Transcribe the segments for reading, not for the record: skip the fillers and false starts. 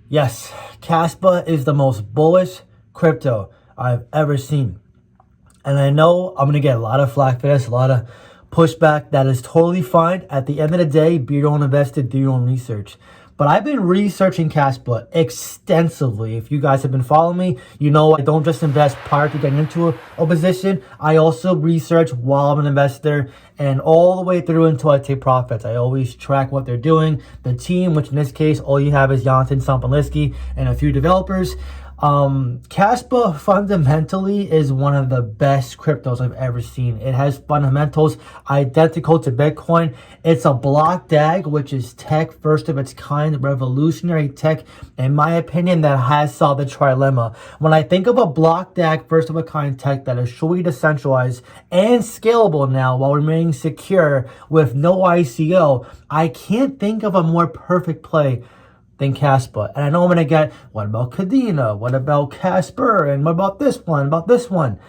Yes, Kaspa is the most bullish crypto I've ever seen. And I know I'm going to get a lot of flack for this, a lot of pushback. That is totally fine. At the end of the day, be your own investor, do your own research. But I've been researching Kaspa extensively. If you guys have been following me, you know I don't just invest prior to getting into a position. I also research while I'm an investor and all the way through until I take profits. I always track what they're doing. The team, which in this case, all you have is Jonathan Sampolinsky and a few developers. Kaspa fundamentally is one of the best cryptos I've ever seen. It has fundamentals identical to Bitcoin. It's a block DAG, which is tech first of its kind, revolutionary tech, in my opinion, that has solved the trilemma. When I think of a block DAG first of a kind tech that is truly decentralized and scalable now while remaining secure with no ICO, I can't think of a more perfect play than Kaspa. And I know I'm going to get, what about Kadena? What about Casper? And what about this one? About this one?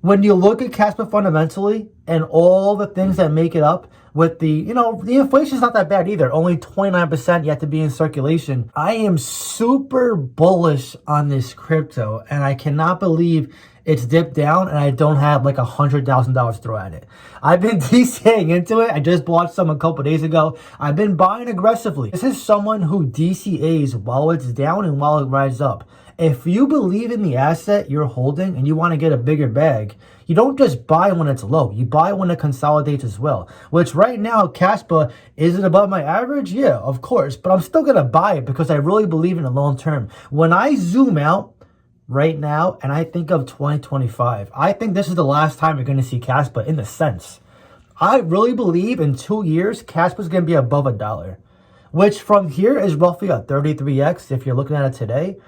When you look at Kaspa fundamentally and all the things that make it up with the inflation is not that bad either. Only 29% yet to be in circulation. I am super bullish on this crypto and I cannot believe it's dipped down and I don't have like $100,000 to throw at it. I've been DCAing into it. I just bought some a couple days ago. I've been buying aggressively. This is someone who DCAs while it's down and while it rises up. If you believe in the asset you're holding and you want to get a bigger bag, you don't just buy when it's low. You buy when it consolidates as well. Which right now, Kaspa, is it above my average? Yeah, of course. But I'm still going to buy it because I really believe in the long term. When I zoom out right now and I think of 2025, I think this is the last time you're going to see Kaspa in the sense. I really believe in 2 years, Kaspa is going to be above $1, which from here is roughly a 33x if you're looking at it today.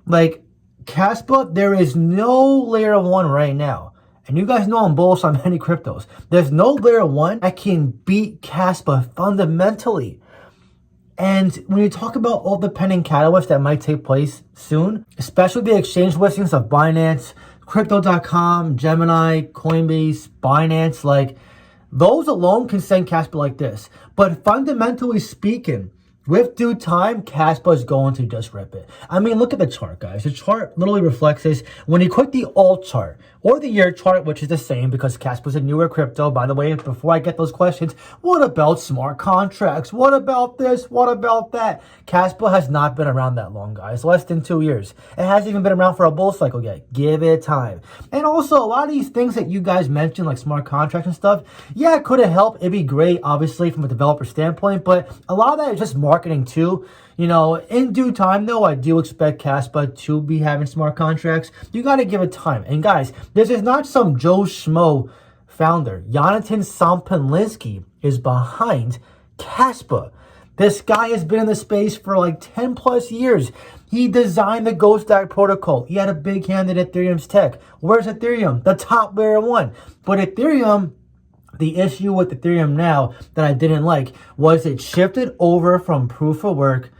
Like, Kaspa, there is no layer 1 right now. And you guys know I'm bullish on many cryptos. There's no layer 1 that can beat Kaspa fundamentally. And when you talk about all the pending catalysts that might take place soon, especially the exchange listings of Binance, Crypto.com, Gemini, Coinbase, Binance, like those alone can send Kaspa like this. But fundamentally speaking, with due time, Kaspa is going to just rip it. I mean, look at the chart, guys. The chart literally reflects this. When you click the alt chart or the year chart, which is the same because Kaspa is a newer crypto. By the way, before I get those questions, what about smart contracts? What about this? What about that? Kaspa has not been around that long, guys. Less than 2 years. It hasn't even been around for a bull cycle yet. Give it time. And also, a lot of these things that you guys mentioned, like smart contracts and stuff, yeah, could it help? It'd be great, obviously, from a developer standpoint, but a lot of that is just marketing too. You know, in due time though, I do expect Kaspa to be having smart contracts. You got to give it time. And guys, this is not some Joe Schmo founder. Jonathan Sampolinsky is behind Kaspa. This guy has been in the space for like 10 plus years. He designed the Ghost Stack protocol. He had a big hand in Ethereum's tech. Where's Ethereum? The top layer 1. But Ethereum, the issue with Ethereum now that I didn't like was it shifted over from proof of work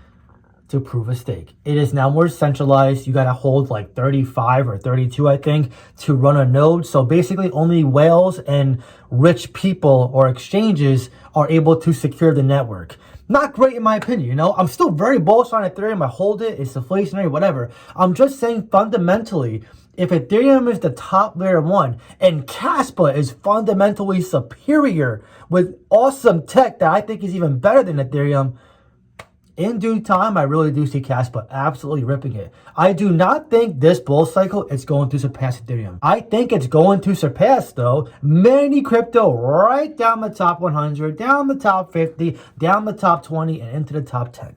to proof of stake. It is now more centralized. You got to hold like 35 or 32, I think, to run a node. So basically only whales and rich people or exchanges are able to secure the network. Not great in my opinion, you know. I'm still very bullish on Ethereum. I hold it. It's deflationary, whatever. I'm just saying fundamentally, if Ethereum is the top layer 1 and Kaspa is fundamentally superior with awesome tech that I think is even better than Ethereum, in due time, I really do see Kaspa absolutely ripping it. I do not think this bull cycle is going to surpass Ethereum. I think it's going to surpass, though, many crypto right down the top 100, down the top 50, down the top 20, and into the top 10.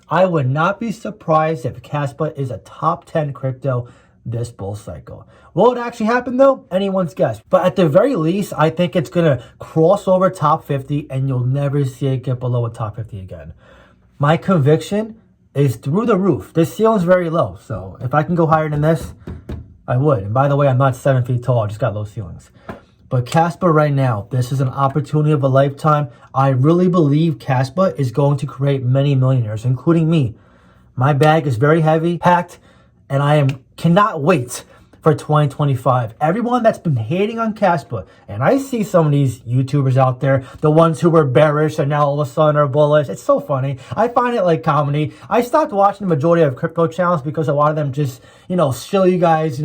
I would not be surprised if Kaspa is a top 10 crypto this bull cycle. Will it actually happen though? Anyone's guess. But at the very least, I think it's going to cross over top 50 and you'll never see it get below a top 50 again. My conviction is through the roof. This ceiling's very low. So if I can go higher than this, I would. And by the way, I'm not 7 feet tall. I just got low ceilings. But Kaspa right now, this is an opportunity of a lifetime. I really believe Kaspa is going to create many millionaires, including me. My bag is very heavy, packed, and I cannot wait for 2025. Everyone that's been hating on Kaspa, and I see some of these YouTubers out there, the ones who were bearish and now all of a sudden are bullish. It's so funny. I find it like comedy. I stopped watching the majority of crypto channels because a lot of them just, show you guys,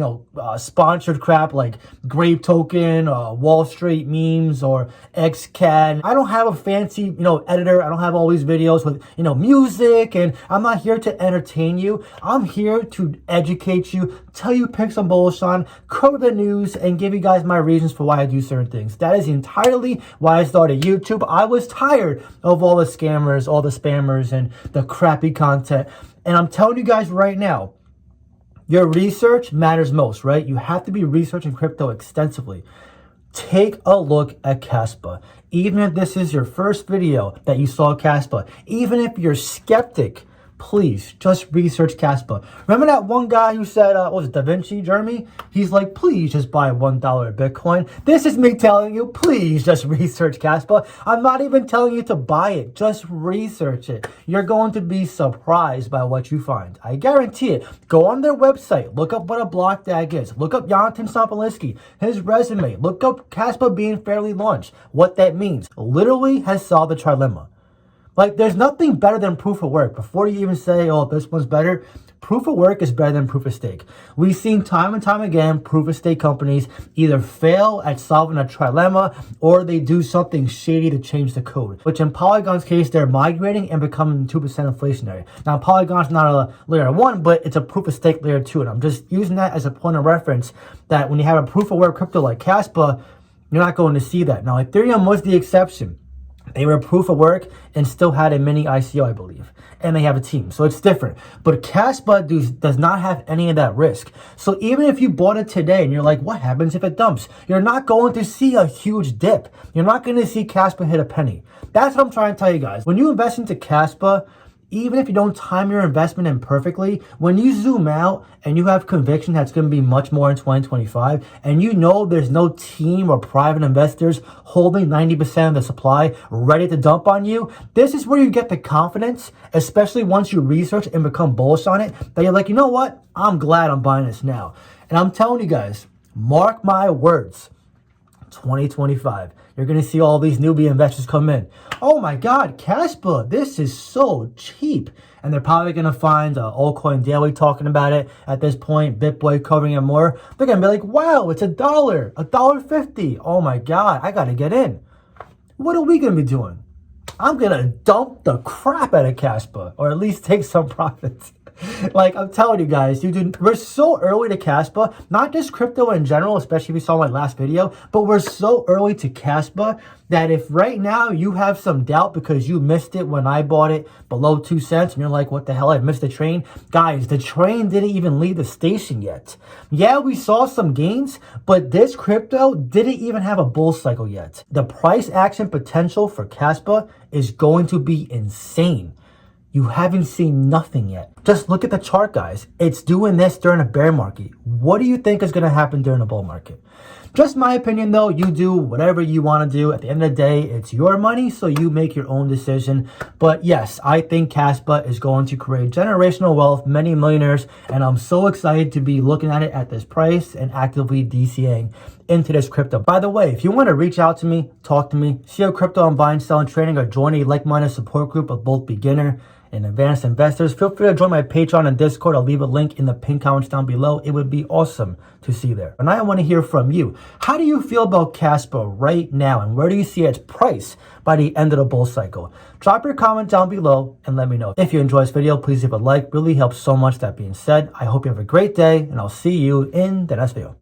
sponsored crap like Grape Token, Wall Street memes, or XCAD. I don't have a fancy, editor. I don't have all these videos with, music, and I'm not here to entertain you. I'm here to educate you, tell you pick some bullish on, cover the news, and give you guys my reasons for why I do certain things. That is entirely why I started YouTube. I was tired of all the scammers, all the spammers, and the crappy content. And I'm telling you guys right now, your research matters most, right? You have to be researching crypto extensively. Take a look at Kaspa. Even if this is your first video that you saw Kaspa, even if you're skeptic, please just research Kaspa. Remember that one guy who said, what was it, Da Vinci, Jeremy? He's like, please just buy $1 Bitcoin. This is me telling you, please just research Kaspa. I'm not even telling you to buy it. Just research it. You're going to be surprised by what you find. I guarantee it. Go on their website. Look up what a block DAG is. Look up Jonathan Sopolinsky, his resume. Look up Kaspa being fairly launched. What that means. Literally has solved the trilemma. Like, there's nothing better than proof of work. Before you even say, oh, this one's better, proof of work is better than proof of stake. We've seen time and time again, proof of stake companies either fail at solving a trilemma or they do something shady to change the code, which in Polygon's case, they're migrating and becoming 2% inflationary. Now, Polygon's not a layer 1, but it's a proof of stake layer 2. And I'm just using that as a point of reference that when you have a proof of work crypto like Kaspa, you're not going to see that. Now, Ethereum was the exception. They were proof of work and still had a mini ICO, I believe. And they have a team, so it's different. But Kaspa does not have any of that risk. So even if you bought it today and you're like, what happens if it dumps? You're not going to see a huge dip. You're not going to see Kaspa hit a penny. That's what I'm trying to tell you guys. When you invest into Kaspa, even if you don't time your investment in perfectly, when you zoom out and you have conviction that's going to be much more in 2025, and you know there's no team or private investors holding 90% of the supply ready to dump on you, this is where you get the confidence, especially once you research and become bullish on it, that you're like, you know what? I'm glad I'm buying this now. And I'm telling you guys, mark my words, 2025. You're going to see all these newbie investors come in. Oh my God, Kaspa, this is so cheap. And they're probably going to find Altcoin Daily talking about it at this point, BitBoy covering it more. They're going to be like, wow, it's $1, $1.50. Oh my God, I got to get in. What are we going to be doing? I'm going to dump the crap out of Kaspa, or at least take some profits. Like, I'm telling you guys, we're so early to Kaspa, not just crypto in general, especially if you saw my last video, but we're so early to Kaspa that if right now you have some doubt because you missed it when I bought it below 2 cents and you're like, what the hell, I missed the train. Guys, the train didn't even leave the station yet. Yeah, we saw some gains, but this crypto didn't even have a bull cycle yet. The price action potential for Kaspa is going to be insane. You haven't seen nothing yet. Just look at the chart, guys. It's doing this during a bear market. What do you think is going to happen during a bull market? Just my opinion, though. You do whatever you want to do. At the end of the day, it's your money, so you make your own decision. But yes, I think Kaspa is going to create generational wealth, many millionaires, and I'm so excited to be looking at it at this price and actively DCAing into this crypto. By the way, if you want to reach out to me, talk to me, see how crypto I'm buying, selling, trading, or join a like-minded support group of both beginner and advanced investors, feel free to join my Patreon and Discord. I'll leave a link in the pinned comments down below. It would be awesome to see there. And I want to hear from you. How do you feel about Kaspa right now? And where do you see its price by the end of the bull cycle? Drop your comment down below and let me know. If you enjoyed this video, please leave a like. Really helps so much. That being said, I hope you have a great day and I'll see you in the next video.